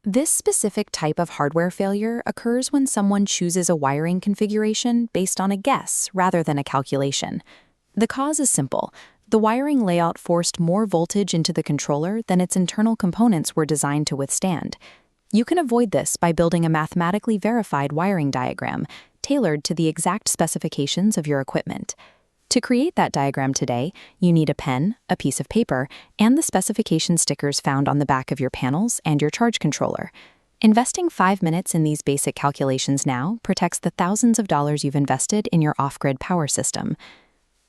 This specific type of hardware failure occurs when someone chooses a wiring configuration based on a guess rather than a calculation. The cause is simple. The wiring layout forced more voltage into the controller than its internal components were designed to withstand. You can avoid this by building a mathematically verified wiring diagram tailored to the exact specifications of your equipment. To create that diagram today, you need a pen, a piece of paper, and the specification stickers found on the back of your panels and your charge controller. Investing 5 minutes in these basic calculations now protects the thousands of dollars you've invested in your off-grid power system.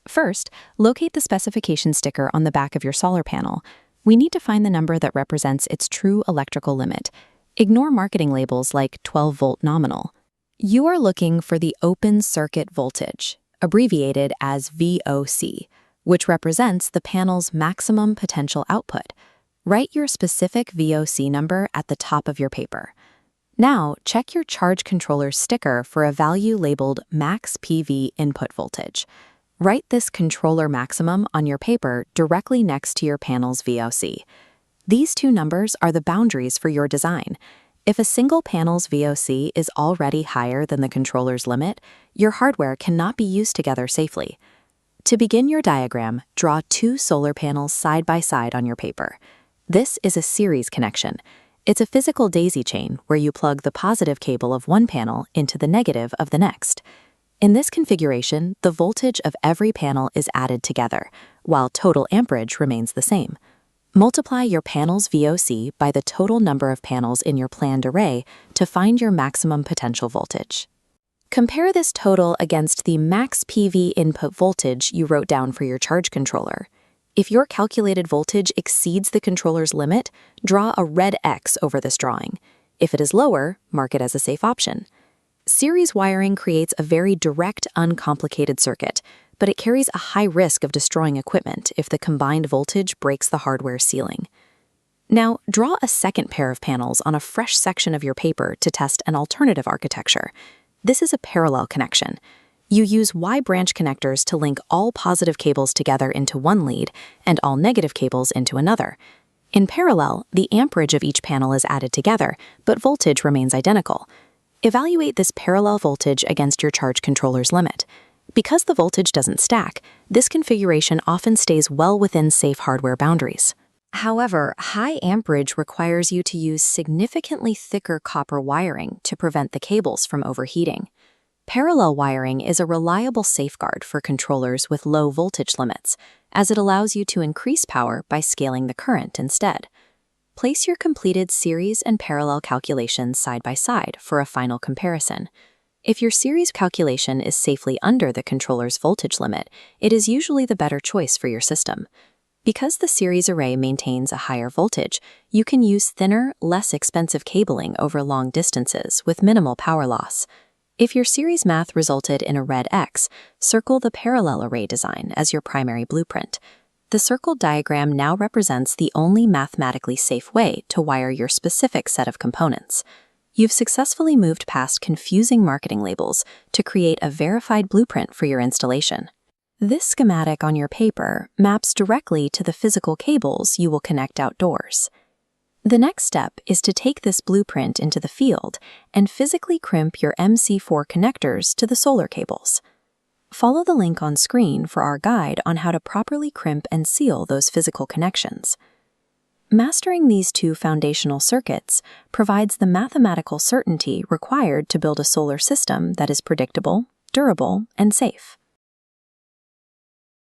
First, locate the specification sticker on the back of your solar panel. We need to find the number that represents its true electrical limit. Ignore marketing labels like 12-volt nominal. You are looking for the open circuit voltage, abbreviated as VOC, which represents the panel's maximum potential output. Write your specific VOC number at the top of your paper. Now, check your charge controller's sticker for a value labeled max PV input voltage. Write this controller maximum on your paper directly next to your panel's VOC. These two numbers are the boundaries for your design. If a single panel's VOC is already higher than the controller's limit, your hardware cannot be used together safely. To begin your diagram, draw 2 solar panels side by side on your paper. This is a series connection. It's a physical daisy chain where you plug the positive cable of one panel into the negative of the next. In this configuration, the voltage of every panel is added together, while total amperage remains the same. Multiply your panel's VOC by the total number of panels in your planned array to find your maximum potential voltage. Compare this total against the max PV input voltage you wrote down for your charge controller. If your calculated voltage exceeds the controller's limit, draw a red X over this drawing. If it is lower, mark it as a safe option. Series wiring creates a very direct, uncomplicated circuit, but it carries a high risk of destroying equipment if the combined voltage breaks the hardware ceiling. Now, draw a second pair of panels on a fresh section of your paper to test an alternative architecture. This is a parallel connection. You use Y-branch connectors to link all positive cables together into one lead and all negative cables into another. In parallel, the amperage of each panel is added together, but voltage remains identical. Evaluate this parallel voltage against your charge controller's limit. Because the voltage doesn't stack, this configuration often stays well within safe hardware boundaries. However, high amperage requires you to use significantly thicker copper wiring to prevent the cables from overheating. Parallel wiring is a reliable safeguard for controllers with low voltage limits, as it allows you to increase power by scaling the current instead. Place your completed series and parallel calculations side by side for a final comparison. If your series calculation is safely under the controller's voltage limit, it is usually the better choice for your system. Because the series array maintains a higher voltage, you can use thinner, less expensive cabling over long distances with minimal power loss. If your series math resulted in a red X, circle the parallel array design as your primary blueprint. The circled diagram now represents the only mathematically safe way to wire your specific set of components. You've successfully moved past confusing marketing labels to create a verified blueprint for your installation. This schematic on your paper maps directly to the physical cables you will connect outdoors. The next step is to take this blueprint into the field and physically crimp your MC4 connectors to the solar cables. Follow the link on screen for our guide on how to properly crimp and seal those physical connections. Mastering these two foundational circuits provides the mathematical certainty required to build a solar system that is predictable, durable, and safe.